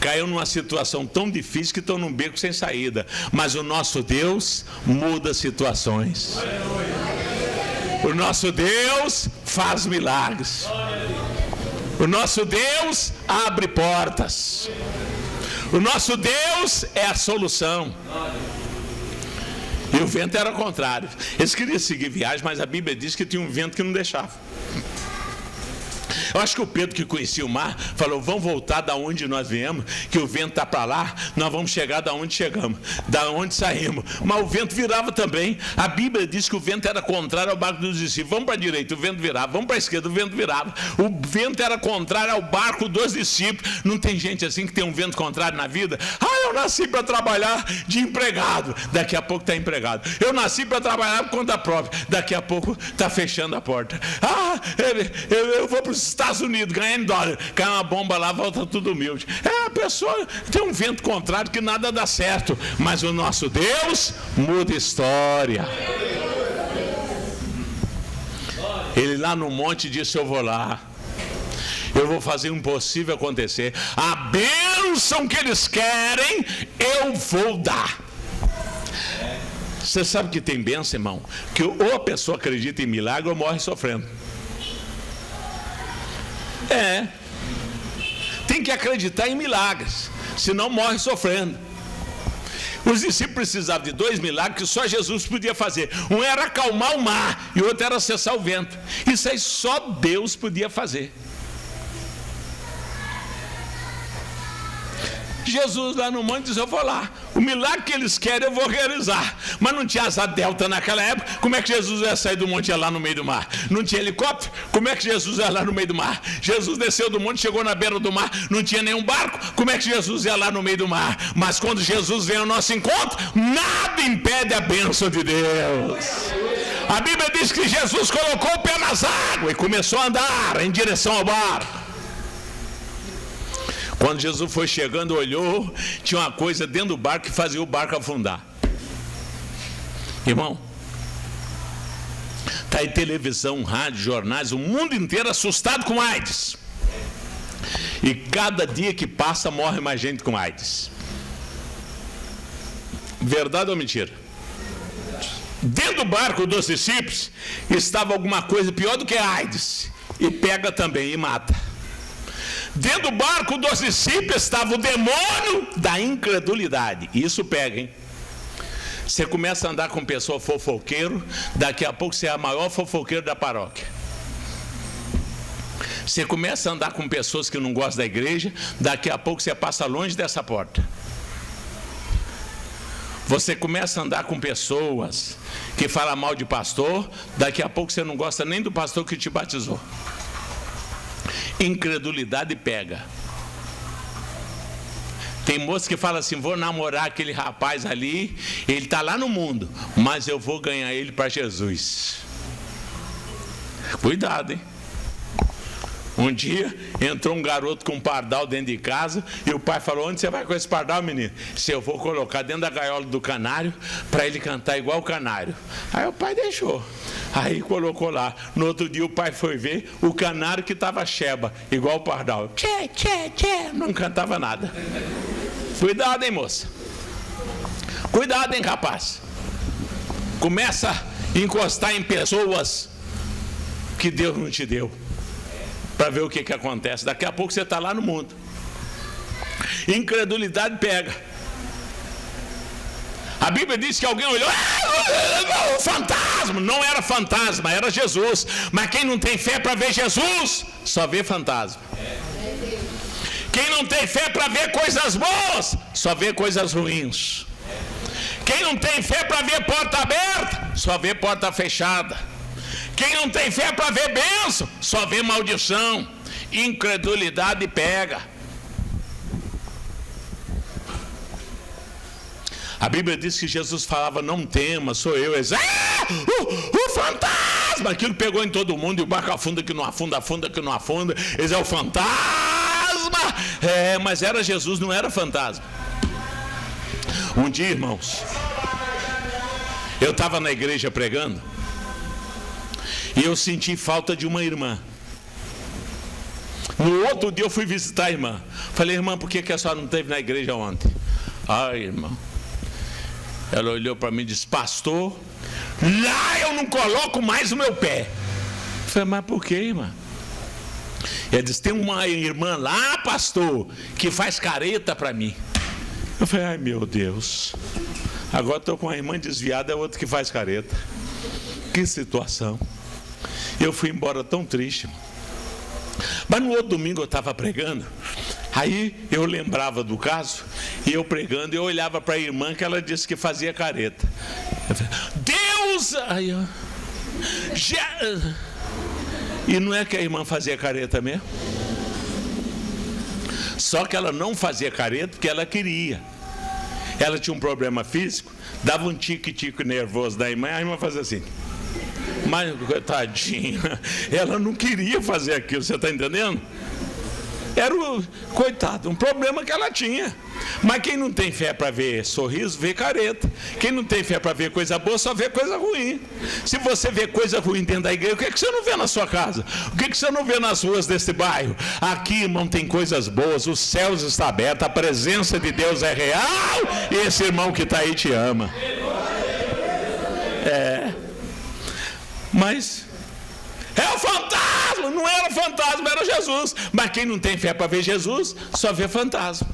Caiu numa situação tão difícil que estão num beco sem saída. Mas o nosso Deus muda situações. O nosso Deus faz milagres. O nosso Deus abre portas. O nosso Deus é a solução. E o vento era o contrário. Eles queriam seguir viagem, mas a Bíblia diz que tinha um vento que não deixava. Eu acho que o Pedro, que conhecia o mar, falou: vamos voltar da onde nós viemos, que o vento está para lá, nós vamos chegar da onde chegamos, da onde saímos. Mas o vento virava também. A Bíblia diz que o vento era contrário ao barco dos discípulos. Vamos para a direita, o vento virava. Vamos para a esquerda, o vento virava. O vento era contrário ao barco dos discípulos. Não tem gente assim que tem um vento contrário na vida? Eu nasci para trabalhar de empregado, daqui a pouco está empregado. Eu nasci para trabalhar por conta própria, daqui a pouco está fechando a porta. Eu vou para os Estados Unidos, ganhando dólar, cai uma bomba lá, volta tudo humilde. A pessoa tem um vento contrário que nada dá certo, mas o nosso Deus muda história. Ele lá no monte disse: eu vou lá, eu vou fazer o impossível acontecer. A bênção que eles querem, eu vou dar. Você sabe que tem bênção, irmão, que ou a pessoa acredita em milagre ou morre sofrendo. Tem que acreditar em milagres, senão morre sofrendo. Os discípulos precisavam de 2 milagres que só Jesus podia fazer. Um era acalmar o mar e o outro era cessar o vento. Isso aí só Deus podia fazer. Jesus lá no monte diz: eu vou lá, o milagre que eles querem eu vou realizar. Mas não tinha asa delta naquela época. Como é que Jesus ia sair do monte e ia lá no meio do mar? Não tinha helicóptero. Como é que Jesus ia lá no meio do mar? Jesus desceu do monte, chegou na beira do mar, não tinha nenhum barco. Como é que Jesus ia lá no meio do mar? Mas quando Jesus vem ao nosso encontro, nada impede a bênção de Deus. A Bíblia diz que Jesus colocou o pé nas águas e começou a andar em direção ao barco. Quando Jesus foi chegando, olhou, tinha uma coisa dentro do barco que fazia o barco afundar. Irmão, está aí televisão, rádio, jornais, o mundo inteiro assustado com AIDS. E cada dia que passa morre mais gente com AIDS. Verdade ou mentira? Dentro do barco dos discípulos estava alguma coisa pior do que a AIDS. E pega também e mata. Dentro do barco dos discípulos estava o demônio da incredulidade. Isso pega, hein? Você começa a andar com pessoa fofoqueiro, daqui a pouco você é a maior fofoqueiro da paróquia. Você começa a andar com pessoas que não gostam da igreja, daqui a pouco você passa longe dessa porta. Você começa a andar com pessoas que falam mal de pastor, daqui a pouco você não gosta nem do pastor que te batizou. Incredulidade pega. Tem moça que fala assim: vou namorar aquele rapaz ali, ele está lá no mundo, mas eu vou ganhar ele para Jesus. Cuidado, hein? Um dia entrou um garoto com um pardal dentro de casa e o pai falou: onde você vai com esse pardal, menino? Se eu vou colocar dentro da gaiola do canário para ele cantar igual o canário. Aí o pai deixou. Aí colocou lá. No outro dia o pai foi ver o canário que estava cheba, igual o pardal. Tchê, tchê, tchê. Não cantava nada. Cuidado, hein, moça? Cuidado, hein, rapaz? Começa a encostar em pessoas que Deus não te deu, para ver o que acontece. Daqui a pouco você está lá no mundo. Incredulidade pega. A Bíblia diz que alguém olhou, fantasma. Não era fantasma, era Jesus. Mas quem não tem fé para ver Jesus, só vê fantasma. Quem não tem fé para ver coisas boas, só vê coisas ruins. Quem não tem fé para ver porta aberta, só vê porta fechada. Quem não tem fé para ver bênção, só vê maldição. Incredulidade pega. A Bíblia diz que Jesus falava, não tema, sou eu. Eles, o fantasma! Aquilo pegou em todo mundo, e o barco afunda que não afunda, afunda que não afunda. Eles, é o fantasma! Mas era Jesus, não era fantasma. Um dia, irmãos, eu estava na igreja pregando, e eu senti falta de uma irmã. No outro dia eu fui visitar a irmã. Falei, irmã, por que a senhora não esteve na igreja ontem? Ai, irmão. Ela olhou para mim e disse, pastor, lá eu não coloco mais o meu pé. Eu falei, mas por quê, irmã? Ela disse, tem uma irmã lá, pastor, que faz careta para mim. Eu falei, ai meu Deus, agora estou com uma irmã desviada, é outra que faz careta. Que situação. Eu fui embora tão triste. Mas no outro domingo eu estava pregando, aí eu lembrava do caso, e eu pregando, eu olhava para a irmã que ela disse que fazia careta. Eu falei, Deus! Aí eu, e não é que a irmã fazia careta mesmo? Só que ela não fazia careta porque ela queria. Ela tinha um problema físico, dava um tique-tique nervoso da irmã, a irmã fazia assim. Mas, tadinha, ela não queria fazer aquilo, você está entendendo? Era coitado, um problema que ela tinha. Mas quem não tem fé para ver sorriso, vê careta. Quem não tem fé para ver coisa boa, só vê coisa ruim. Se você vê coisa ruim dentro da igreja, o que é que você não vê na sua casa? O que é que você não vê nas ruas desse bairro? Aqui, irmão, tem coisas boas, os céus estão abertos, a presença de Deus é real, e esse irmão que está aí te ama. Mas é o fantasma, não era fantasma, era Jesus. Mas quem não tem fé para ver Jesus, só vê fantasma.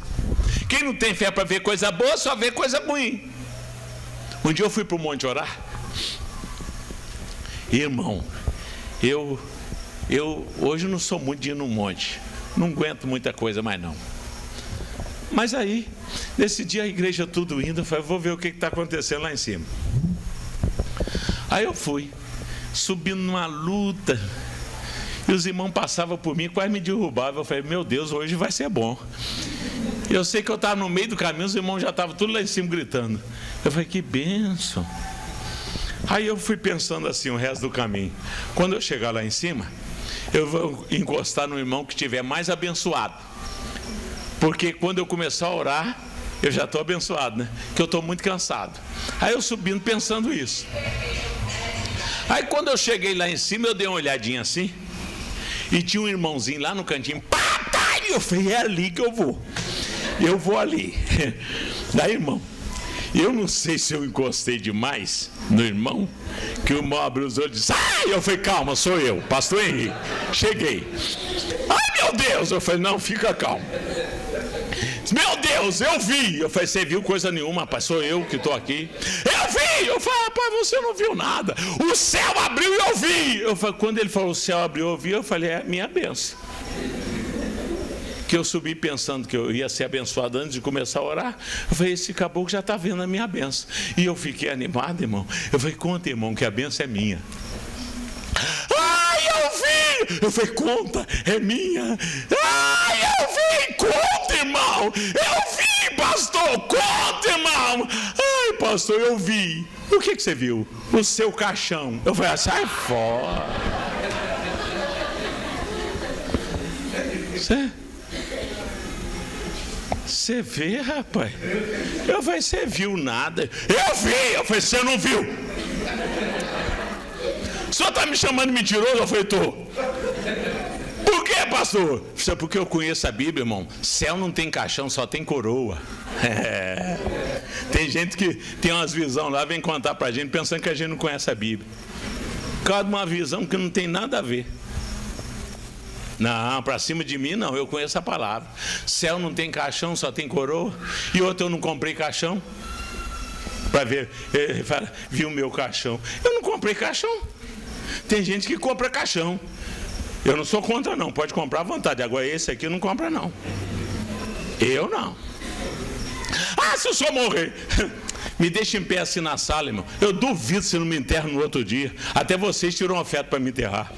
Quem não tem fé para ver coisa boa, só vê coisa ruim. Um dia eu fui para o monte orar. Irmão, eu hoje não sou muito de ir no monte. Não aguento muita coisa mais não. Mas aí, nesse dia a igreja tudo indo, eu falei, vou ver o que está acontecendo lá em cima. Aí eu fui, subindo numa luta, e os irmãos passavam por mim, quase me derrubavam. Eu falei, meu Deus, hoje vai ser bom. Eu sei que eu estava no meio do caminho, os irmãos já estavam tudo lá em cima gritando. Eu falei, que bênção. Aí eu fui pensando assim o resto do caminho. Quando eu chegar lá em cima, eu vou encostar no irmão que estiver mais abençoado. Porque quando eu começar a orar, eu já estou abençoado, né? Que eu estou muito cansado. Aí eu subindo pensando isso. Aí quando eu cheguei lá em cima, eu dei uma olhadinha assim, e tinha um irmãozinho lá no cantinho, papai! Eu falei, é ali que eu vou ali. Daí, irmão, eu não sei se eu encostei demais no irmão, que o irmão abriu os olhos e disse, ai! Eu falei, calma, sou eu, pastor Henrique, cheguei. Ai meu Deus! Eu falei, não, fica calmo. Meu Deus, eu vi. Eu falei, você viu coisa nenhuma, rapaz, sou eu que estou aqui. Eu vi. Eu falei, rapaz, você não viu nada. O céu abriu e eu vi. Eu falei, quando ele falou, o céu abriu e eu vi, eu falei, é minha bênção. Que eu subi pensando que eu ia ser abençoado antes de começar a orar. Eu falei, esse caboclo já está vendo a minha bênção. E eu fiquei animado, irmão. Eu falei, conta, irmão, que a bênção é minha. Ai, eu vi! Eu falei, conta, é minha. Ai, eu vi! Conta, irmão! Eu vi, pastor! Conta, irmão! Ai, pastor, eu vi. O que você viu? O seu caixão. Eu falei, sai fora. Você vê, rapaz? Eu falei, você viu nada? Eu vi! Eu falei, você não viu? O senhor está me chamando de mentiroso? Eu falei, estou. Por quê, pastor? Porque eu conheço a Bíblia, irmão. Céu não tem caixão, só tem coroa. Tem gente que tem umas visões lá, vem contar pra gente, pensando que a gente não conhece a Bíblia. Por causa de uma visão que não tem nada a ver. Não, para cima de mim não, eu conheço a palavra. Céu não tem caixão, só tem coroa. E outro, eu não comprei caixão. para ver, viu o meu caixão. Eu não comprei caixão. Tem gente que compra caixão. Eu não sou contra não, pode comprar à vontade. Agora esse aqui não compra não. Eu não. Ah, se o senhor morrer, me deixa em pé assim na sala, irmão. Eu duvido se não me enterram no outro dia. Até vocês tiram oferta para me enterrar.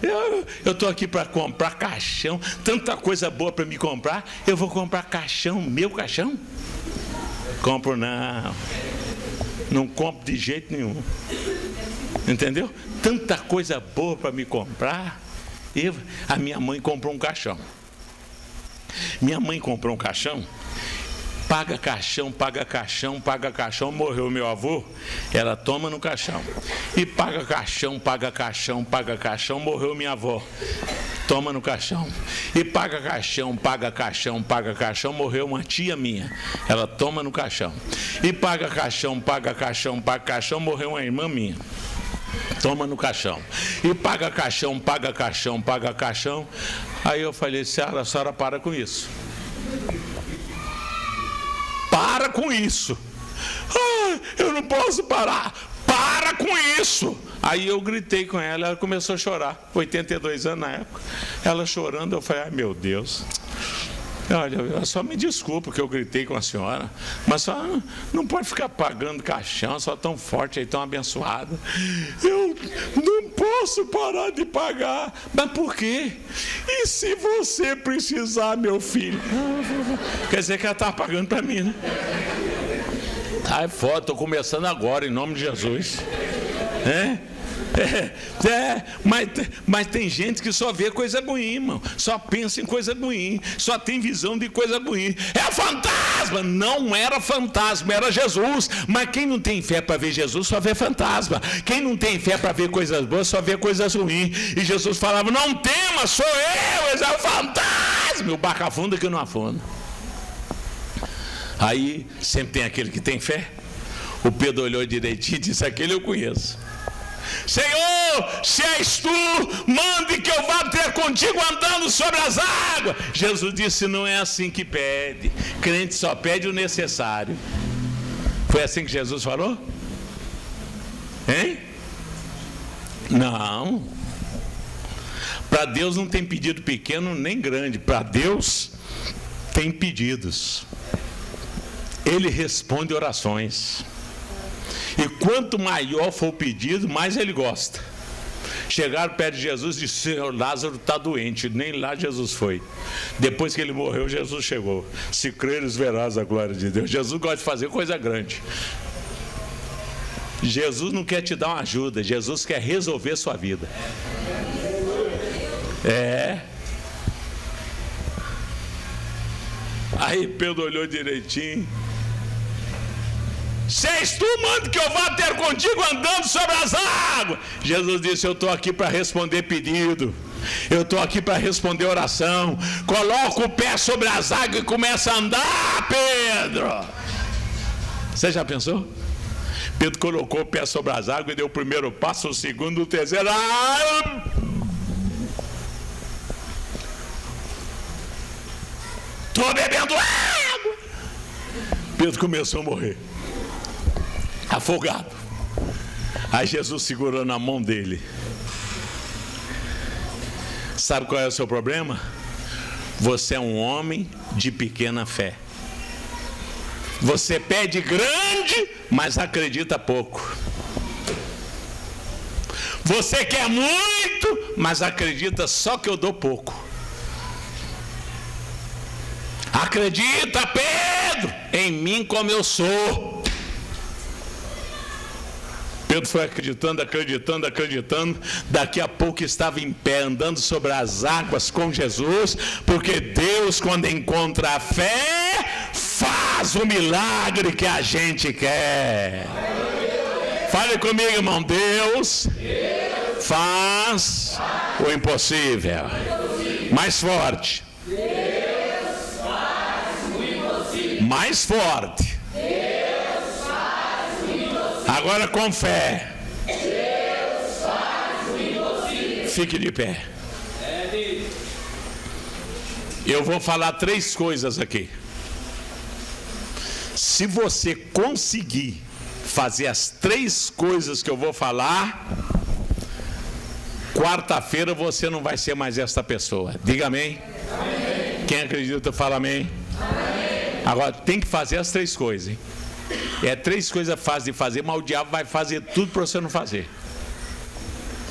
Eu estou aqui para comprar caixão. Tanta coisa boa para me comprar. Eu vou comprar caixão, meu caixão? Compro não. Não compro de jeito nenhum. Entendeu? Tanta coisa boa para me comprar. A minha mãe comprou um caixão. Minha mãe comprou um caixão. Paga caixão, paga caixão, paga caixão. Morreu meu avô, ela toma no caixão. E paga caixão, paga caixão, paga caixão. Morreu minha avó, toma no caixão. E paga caixão, paga caixão, paga caixão. Morreu uma tia minha, ela toma no caixão. E paga caixão, paga caixão, paga caixão. Morreu uma irmã minha, toma no caixão. E paga caixão, paga caixão, paga caixão. Aí eu falei, a senhora para com isso. Para com isso. Ah, eu não posso parar. Para com isso. Aí eu gritei com ela, ela começou a chorar. 82 anos na época. Ela chorando, eu falei, ai meu Deus. Olha, só me desculpa que eu gritei com a senhora, mas só não pode ficar pagando caixão, só tão forte aí, tão abençoada. Eu não posso parar de pagar. Mas por quê? E se você precisar, meu filho? Quer dizer que ela está pagando para mim, né? Ai, foda, estou começando agora, em nome de Jesus. Mas tem gente que só vê coisa ruim, irmão. Só pensa em coisa ruim. Só tem visão de coisa ruim. É fantasma. Não era fantasma, era Jesus. Mas quem não tem fé para ver Jesus só vê fantasma. Quem não tem fé para ver coisas boas só vê coisas ruins. E Jesus falava, não tema, sou eu, esse é o fantasma. O barco afunda que eu não afundo. Aí sempre tem aquele que tem fé. O Pedro olhou direitinho e disse, aquele eu conheço. Senhor, se és tu, mande que eu vá ter contigo andando sobre as águas. Jesus disse, não é assim que pede. Crente só pede o necessário. Foi assim que Jesus falou? Hein? Não. Para Deus não tem pedido pequeno nem grande. Para Deus tem pedidos. Ele responde orações. E quanto maior for o pedido, mais ele gosta. Chegaram perto de Jesus e disseram, Senhor, Lázaro está doente. Nem lá Jesus foi. Depois que ele morreu, Jesus chegou. Se creres, verás a glória de Deus. Jesus gosta de fazer coisa grande. Jesus não quer te dar uma ajuda. Jesus quer resolver sua vida. Aí Pedro olhou direitinho. Se és tu, manda que eu vá ter contigo andando sobre as águas. Jesus disse, eu estou aqui para responder pedido. Eu estou aqui para responder oração. Coloca o pé sobre as águas e começa a andar, Pedro. Você já pensou? Pedro colocou o pé sobre as águas e deu o primeiro passo, o segundo, o terceiro. Estou bebendo água. Pedro começou a morrer. Afogado. Aí Jesus segurou na mão dele. Sabe qual é o seu problema? Você é um homem de pequena fé. Você pede grande, mas acredita pouco. Você quer muito, mas acredita só que eu dou pouco. Acredita, Pedro, em mim como eu sou. Pedro foi acreditando, acreditando, acreditando. Daqui a pouco estava em pé, andando sobre as águas com Jesus, porque Deus, quando encontra a fé, faz o milagre que a gente quer. Fale comigo, irmão. Deus faz o impossível. Mais forte. Mais forte. Agora com fé. Deus faz o impossível. Fique de pé. Eu vou falar 3 coisas aqui. Se você conseguir fazer as 3 coisas que eu vou falar, quarta-feira você não vai ser mais esta pessoa. Diga amém. Amém. Quem acredita, fala amém. Amém. Agora tem que fazer as 3 coisas, hein? 3 coisas fáceis de fazer, mas o diabo vai fazer tudo para você não fazer.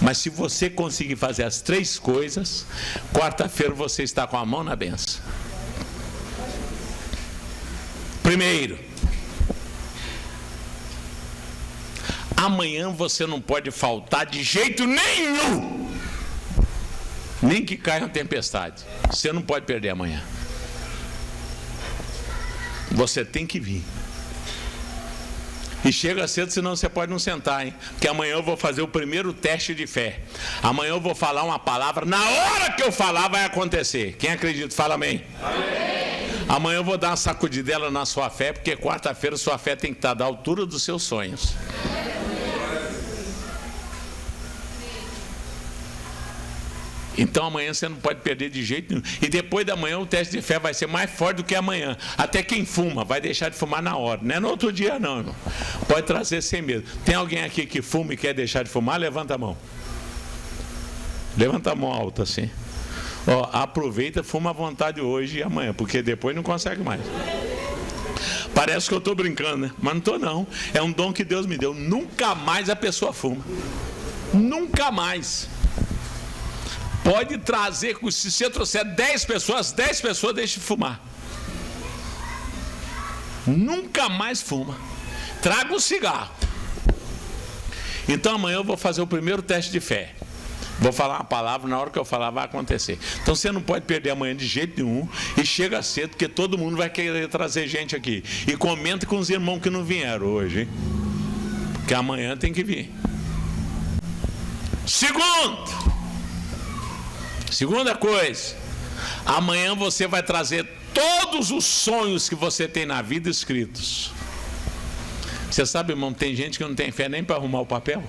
Mas se você conseguir fazer as 3 coisas, quarta-feira você está com a mão na bênção. Primeiro, amanhã você não pode faltar de jeito nenhum, nem que caia uma tempestade. Você não pode perder amanhã. Você tem que vir. E chega cedo, senão você pode não sentar, hein? Porque amanhã eu vou fazer o primeiro teste de fé. Amanhã eu vou falar uma palavra, na hora que eu falar vai acontecer. Quem acredita, fala amém. Amém. Amanhã eu vou dar uma sacudidela na sua fé, porque quarta-feira sua fé tem que estar da altura dos seus sonhos. Então amanhã você não pode perder de jeito nenhum. E depois da manhã o teste de fé vai ser mais forte do que amanhã. Até quem fuma vai deixar de fumar na hora. Não é no outro dia não, irmão. Pode trazer sem medo. Tem alguém aqui que fuma e quer deixar de fumar? Levanta a mão. Levanta a mão alta assim. Ó, aproveita, fuma à vontade hoje e amanhã, porque depois não consegue mais. Parece que eu estou brincando, né? Mas não estou não. É um dom que Deus me deu. Nunca mais a pessoa fuma. Nunca mais. Pode trazer, se você trouxer 10 pessoas deixam de fumar. Nunca mais fuma. Traga um cigarro. Então amanhã eu vou fazer o primeiro teste de fé. Vou falar uma palavra, na hora que eu falar vai acontecer. Então você não pode perder amanhã de jeito nenhum. E chega cedo, porque todo mundo vai querer trazer gente aqui. E comenta com os irmãos que não vieram hoje, hein? Porque amanhã tem que vir. Segunda coisa, amanhã você vai trazer todos os sonhos que você tem na vida escritos. Você sabe, irmão, tem gente que não tem fé nem para arrumar o papel.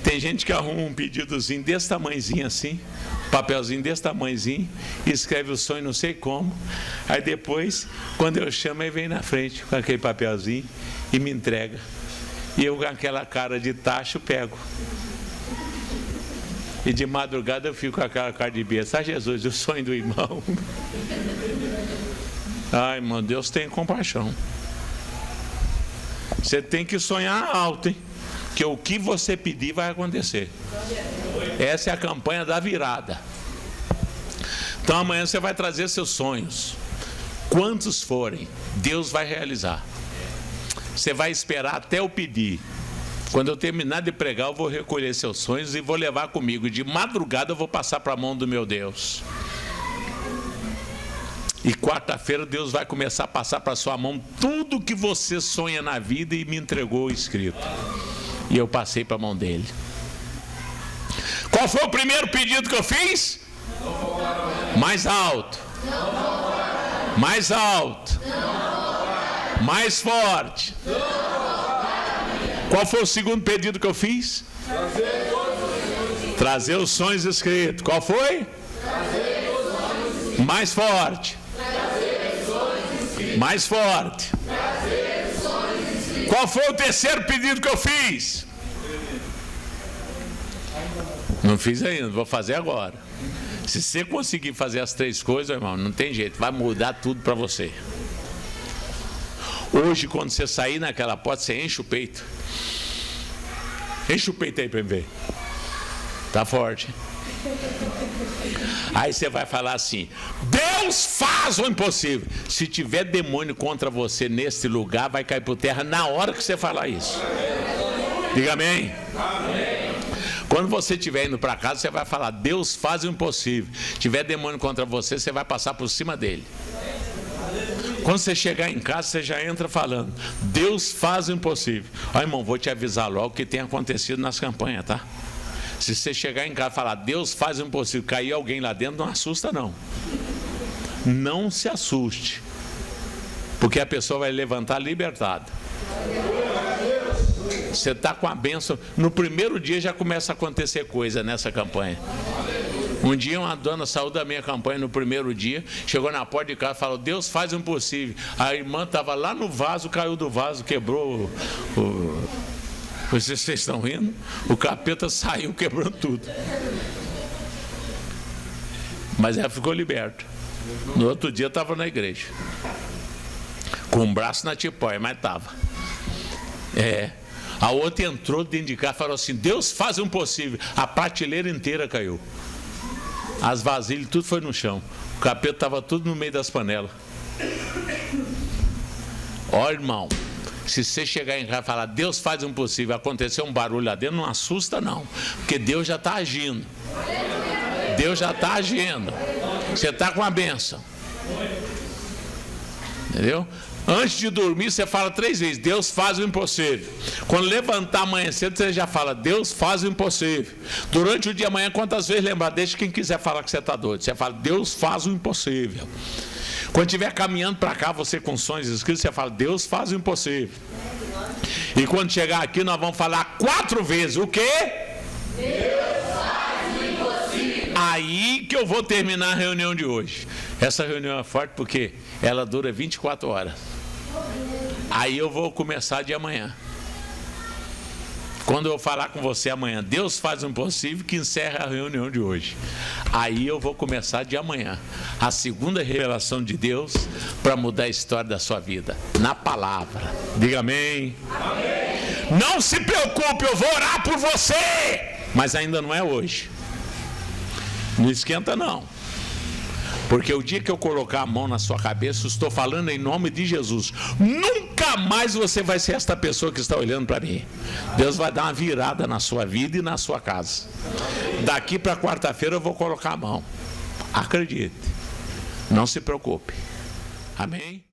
Tem gente que arruma um pedidozinho desse tamanhozinho assim, papelzinho desse tamanhozinho, escreve o sonho não sei como, aí depois, quando eu chamo, ele vem na frente com aquele papelzinho e me entrega. E eu com aquela cara de tacho pego. E de madrugada eu fico com aquela cara de besta. Ah, Jesus, o sonho do irmão. Ai, irmão, Deus tem compaixão. Você tem que sonhar alto, hein? Que o que você pedir vai acontecer. Essa é a campanha da virada. Então amanhã você vai trazer seus sonhos. Quantos forem, Deus vai realizar. Você vai esperar até eu pedir. Quando eu terminar de pregar, eu vou recolher seus sonhos e vou levar comigo. De madrugada eu vou passar para a mão do meu Deus. E quarta-feira Deus vai começar a passar para a sua mão tudo que você sonha na vida e me entregou escrito. E eu passei para a mão dele. Qual foi o primeiro pedido que eu fiz? Mais alto. Mais alto. Mais forte. Qual foi o segundo pedido que eu fiz? Trazer os sonhos escritos. Qual foi? Mais forte. Mais forte. Qual foi o terceiro pedido que eu fiz? Não fiz ainda, vou fazer agora. Se você conseguir fazer as 3 coisas, irmão, não tem jeito, vai mudar tudo para você. Hoje, quando você sair naquela porta, você enche o peito. Enche o peito aí para mim ver. Tá forte. Aí você vai falar assim: Deus faz o impossível. Se tiver demônio contra você nesse lugar, vai cair por terra na hora que você falar isso. Diga amém. Quando você estiver indo para casa, você vai falar: Deus faz o impossível. Se tiver demônio contra você, você vai passar por cima dele. Quando você chegar em casa, você já entra falando: Deus faz o impossível. Ó, irmão, vou te avisar logo o que tem acontecido nas campanhas, tá? Se você chegar em casa e falar: Deus faz o impossível, cair alguém lá dentro, não assusta não. Não se assuste, porque a pessoa vai levantar libertada. Você está com a bênção. No primeiro dia já começa a acontecer coisa nessa campanha. Um dia uma dona saiu da minha campanha no primeiro dia, chegou na porta de casa e falou: Deus faz o impossível. A irmã estava lá no vaso, caiu do vaso, quebrou Vocês estão rindo? O capeta saiu quebrando tudo. Mas ela ficou liberta. No outro dia estava na igreja, com um braço na tipóia, mas estava. A outra entrou dentro de casa e falou assim: Deus faz o impossível. A prateleira inteira caiu. As vasilhas, tudo foi no chão. O capeta estava tudo no meio das panelas. Ó, irmão, se você chegar em casa e falar: Deus faz o impossível, aconteceu um barulho lá dentro, não assusta não, porque Deus já está agindo. Deus já está agindo. Você está com a bênção. Entendeu? Antes de dormir, você fala 3 vezes: Deus faz o impossível. Quando levantar amanhã cedo, você já fala: Deus faz o impossível. Durante o dia amanhã, quantas vezes lembrar? Deixa quem quiser falar que você está doido. Você fala: Deus faz o impossível. Quando estiver caminhando para cá, você com sonhos escritos, você fala: Deus faz o impossível. E quando chegar aqui, nós vamos falar 4 vezes: o quê? Deus faz o impossível. Aí que eu vou terminar a reunião de hoje. Essa reunião é forte porque ela dura 24 horas. Aí eu vou começar de amanhã. Quando eu falar com você amanhã: Deus faz o impossível, que encerra a reunião de hoje. Aí eu vou começar de amanhã a segunda revelação de Deus para mudar a história da sua vida, na palavra. Diga amém. Amém. Não se preocupe, eu vou orar por você. Mas ainda não é hoje. Não esquenta não. Porque o dia que eu colocar a mão na sua cabeça, eu estou falando em nome de Jesus, nunca mais você vai ser esta pessoa que está olhando para mim. Deus vai dar uma virada na sua vida e na sua casa. Daqui para quarta-feira eu vou colocar a mão. Acredite. Não se preocupe. Amém?